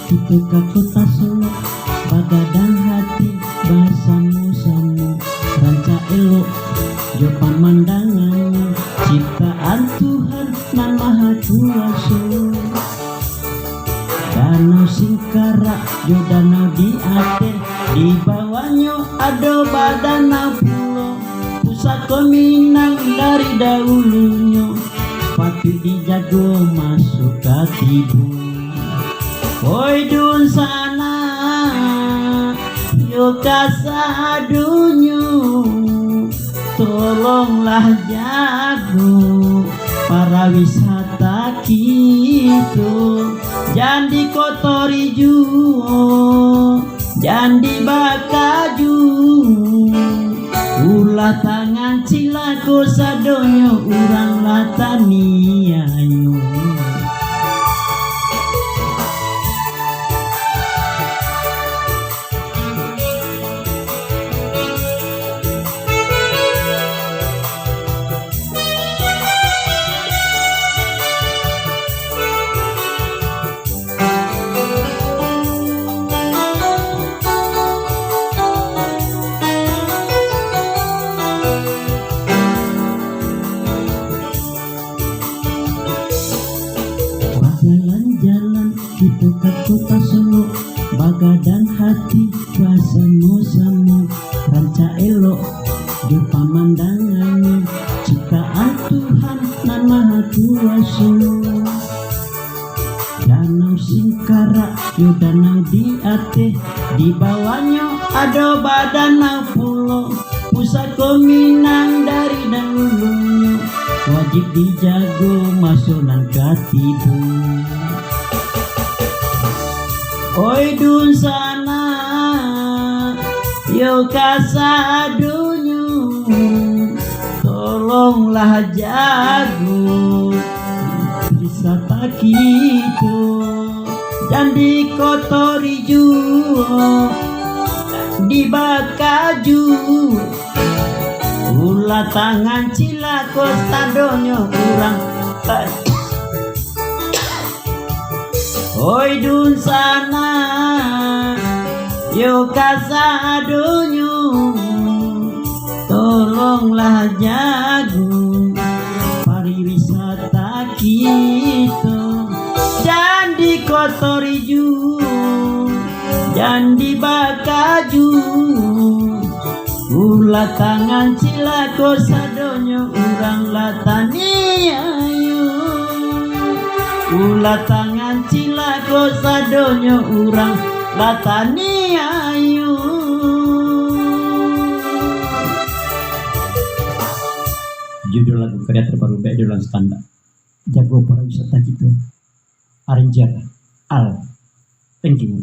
Itu ke kota Solo, bagadang hati, bahasamu-samu, ranca elok, jo pemandangannya, ciptaan Tuhan nan maha kuasa. Danau Singkara, jo danau di Aceh, di bawahnya ada badanau pulau, pusat peminang dari dahulunya, patut dijago masuk ke tibu. Oi dun sana, yo kasadunyu, tolonglah jago para wisata kita, jangan dikotori juo, jangan dibakaju, ulah tangan cilako sadonyo urang latani ayo. Jalan-jalan itu ke kota Solo, bagadang hati, bahasamu-samu, ranca elok, di pemandangannya, ciptaan Tuhan nan maha kuasa. Danau Singkara, yo danau di Aceh, di bawahnya ada badanau pulau, pusat peminang dari dahulunya, wajib dijago masuk nan katibu. Oi dun sana, yo kasadunyu, tolonglah jago wisata kita, dan dikotori juo, dibakaju, ulah tangan cilako sadonyo kurang. Oi dun sana, yo kasadonyo, tolonglah jago pariwisata kita, jangan dikotori juga, jangan dibakaju, ulah tangan cilako sadonyo urang latani ayo, ulah tangan cilako sadonyo urang latani ayo. Judul lagu karya terbaru Bedolan Standar, jago para wisata gitu, Arranger Al. Thank you.